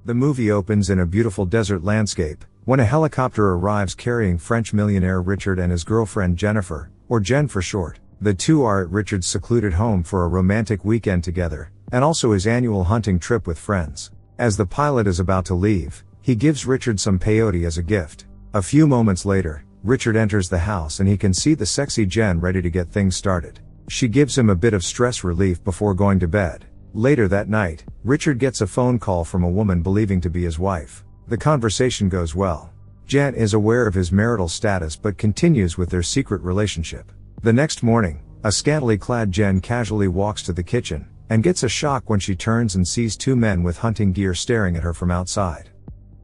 The movie opens in a beautiful desert landscape, when a helicopter arrives carrying French millionaire Richard and his girlfriend Jennifer, or Jen for short. The two are at Richard's secluded home for a romantic weekend together, and also his annual hunting trip with friends. As the pilot is about to leave, he gives Richard some peyote as a gift. A few moments later, Richard enters the house and he can see the sexy Jen ready to get things started. She gives him a bit of stress relief before going to bed. Later that night, Richard gets a phone call from a woman believing to be his wife. The conversation goes well. Jen is aware of his marital status but continues with their secret relationship. The next morning, a scantily clad Jen casually walks to the kitchen, and gets a shock when she turns and sees two men with hunting gear staring at her from outside.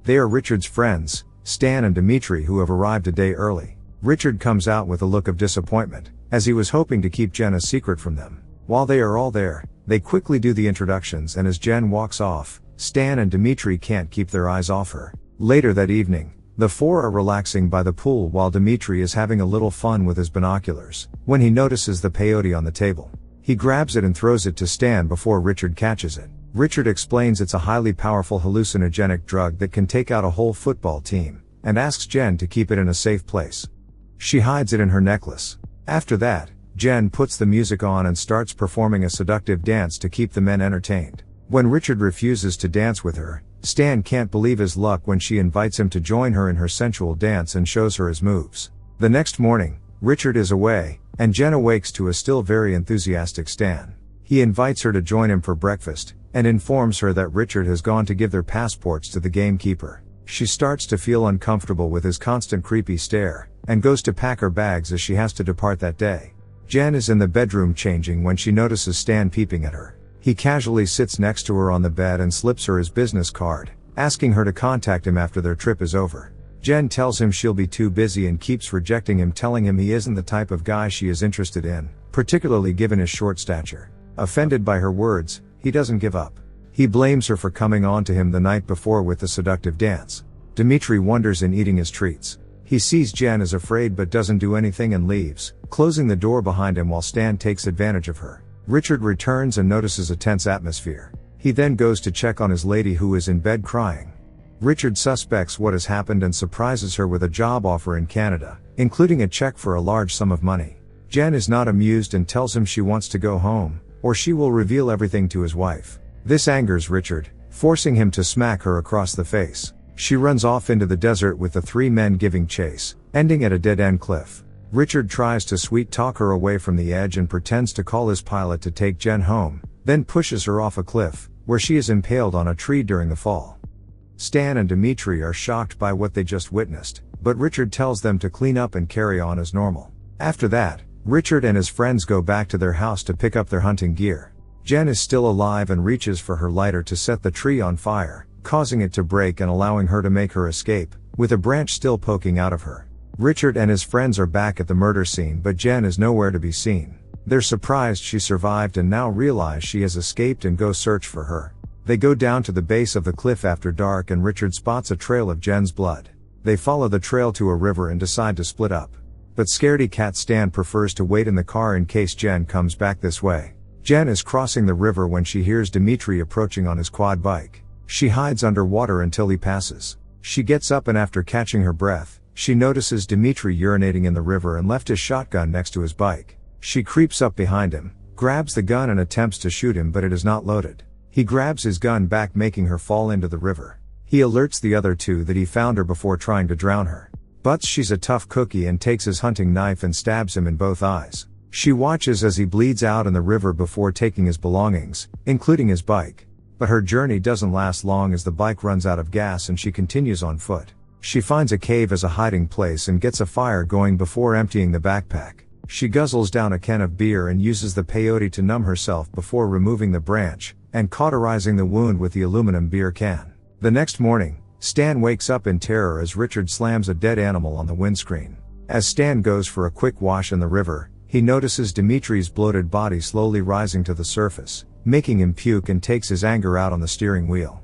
They are Richard's friends, Stan and Dimitri, who have arrived a day early. Richard comes out with a look of disappointment, as he was hoping to keep Jen a secret from them. While they are all there, they quickly do the introductions, and as Jen walks off, Stan and Dimitri can't keep their eyes off her. Later that evening, the four are relaxing by the pool while Dimitri is having a little fun with his binoculars, when he notices the peyote on the table. He grabs it and throws it to Stan before Richard catches it. Richard explains it's a highly powerful hallucinogenic drug that can take out a whole football team, and asks Jen to keep it in a safe place. She hides it in her necklace. After that, Jen puts the music on and starts performing a seductive dance to keep the men entertained. When Richard refuses to dance with her, Stan can't believe his luck when she invites him to join her in her sensual dance and shows her his moves. The next morning, Richard is away, and Jen awakes to a still very enthusiastic Stan. He invites her to join him for breakfast, and informs her that Richard has gone to give their passports to the gamekeeper. She starts to feel uncomfortable with his constant creepy stare, and goes to pack her bags as she has to depart that day. Jen is in the bedroom changing when she notices Stan peeping at her. He casually sits next to her on the bed and slips her his business card, asking her to contact him after their trip is over. Jen tells him she'll be too busy and keeps rejecting him, telling him he isn't the type of guy she is interested in, particularly given his short stature. Offended by her words, he doesn't give up. He blames her for coming on to him the night before with the seductive dance. Dimitri wonders in eating his treats. He sees Jen is afraid but doesn't do anything and leaves, closing the door behind him while Stan takes advantage of her. Richard returns and notices a tense atmosphere. He then goes to check on his lady, who is in bed crying. Richard suspects what has happened and surprises her with a job offer in Canada, including a check for a large sum of money. Jen is not amused and tells him she wants to go home, or she will reveal everything to his wife. This angers Richard, forcing him to smack her across the face. She runs off into the desert with the three men giving chase, ending at a dead-end cliff. Richard tries to sweet-talk her away from the edge and pretends to call his pilot to take Jen home, then pushes her off a cliff, where she is impaled on a tree during the fall. Stan and Dimitri are shocked by what they just witnessed, but Richard tells them to clean up and carry on as normal. After that, Richard and his friends go back to their house to pick up their hunting gear. Jen is still alive and reaches for her lighter to set the tree on fire, causing it to break and allowing her to make her escape, with a branch still poking out of her. Richard and his friends are back at the murder scene, but Jen is nowhere to be seen. They're surprised she survived and now realize she has escaped and go search for her. They go down to the base of the cliff after dark and Richard spots a trail of Jen's blood. They follow the trail to a river and decide to split up. But scaredy cat Stan prefers to wait in the car in case Jen comes back this way. Jen is crossing the river when she hears Dimitri approaching on his quad bike. She hides underwater until he passes. She gets up and after catching her breath, she notices Dimitri urinating in the river and left his shotgun next to his bike. She creeps up behind him, grabs the gun and attempts to shoot him, but it is not loaded. He grabs his gun back, making her fall into the river. He alerts the other two that he found her before trying to drown her. But she's a tough cookie and takes his hunting knife and stabs him in both eyes. She watches as he bleeds out in the river before taking his belongings, including his bike. But her journey doesn't last long as the bike runs out of gas and she continues on foot. She finds a cave as a hiding place and gets a fire going before emptying the backpack. She guzzles down a can of beer and uses the peyote to numb herself before removing the branch and cauterizing the wound with the aluminum beer can. The next morning, Stan wakes up in terror as Richard slams a dead animal on the windscreen. As Stan goes for a quick wash in the river, he notices Dimitri's bloated body slowly rising to the surface, making him puke, and takes his anger out on the steering wheel.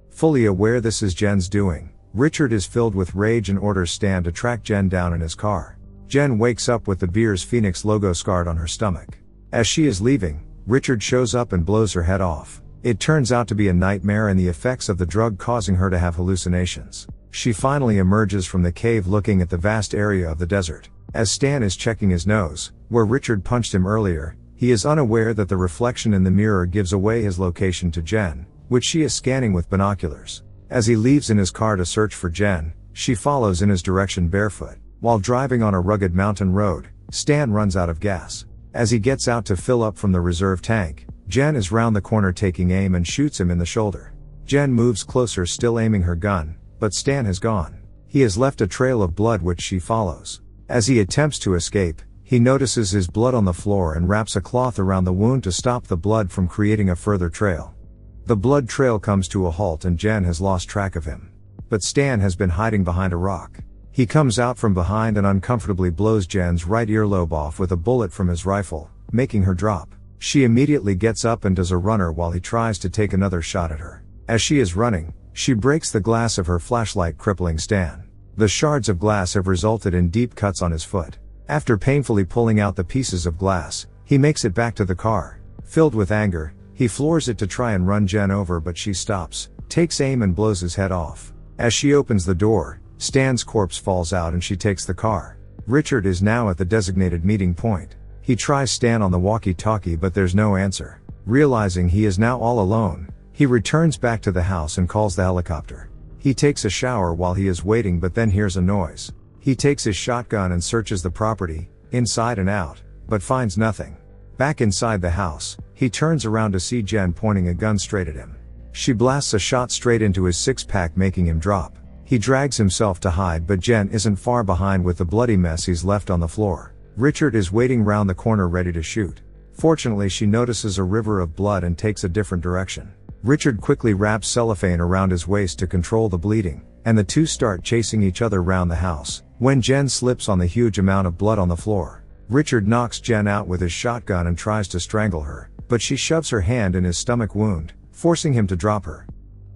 Fully aware this is Jen's doing, Richard is filled with rage and orders Stan to track Jen down in his car. Jen wakes up with the beer's Phoenix logo scarred on her stomach. As she is leaving, Richard shows up and blows her head off. It turns out to be a nightmare and the effects of the drug causing her to have hallucinations. She finally emerges from the cave looking at the vast area of the desert. As Stan is checking his nose, where Richard punched him earlier, he is unaware that the reflection in the mirror gives away his location to Jen, which she is scanning with binoculars. As he leaves in his car to search for Jen, she follows in his direction barefoot. While driving on a rugged mountain road, Stan runs out of gas. As he gets out to fill up from the reserve tank, Jen is round the corner taking aim and shoots him in the shoulder. Jen moves closer still aiming her gun, but Stan has gone. He has left a trail of blood which she follows. As he attempts to escape, he notices his blood on the floor and wraps a cloth around the wound to stop the blood from creating a further trail. The blood trail comes to a halt and Jen has lost track of him. But Stan has been hiding behind a rock. He comes out from behind and uncomfortably blows Jen's right earlobe off with a bullet from his rifle, making her drop. She immediately gets up and does a runner while he tries to take another shot at her. As she is running, she breaks the glass of her flashlight, crippling Stan. The shards of glass have resulted in deep cuts on his foot. After painfully pulling out the pieces of glass, he makes it back to the car. Filled with anger, he floors it to try and run Jen over, but she stops, takes aim and blows his head off. As she opens the door, Stan's corpse falls out and she takes the car. Richard is now at the designated meeting point. He tries Stan on the walkie-talkie but there's no answer. Realizing he is now all alone, he returns back to the house and calls the helicopter. He takes a shower while he is waiting but then hears a noise. He takes his shotgun and searches the property, inside and out, but finds nothing. Back inside the house, he turns around to see Jen pointing a gun straight at him. She blasts a shot straight into his six-pack, making him drop. He drags himself to hide but Jen isn't far behind with the bloody mess he's left on the floor. Richard is waiting round the corner ready to shoot. Fortunately, she notices a river of blood and takes a different direction. Richard quickly wraps cellophane around his waist to control the bleeding, and the two start chasing each other round the house, when Jen slips on the huge amount of blood on the floor. Richard knocks Jen out with his shotgun and tries to strangle her, but she shoves her hand in his stomach wound, forcing him to drop her.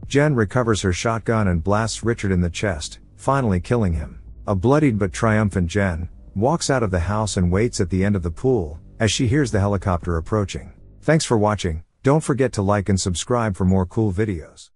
Jen recovers her shotgun and blasts Richard in the chest, finally killing him. A bloodied but triumphant Jen walks out of the house and waits at the end of the pool, as she hears the helicopter approaching. Thanks for watching. Don't forget to like and subscribe for more cool videos.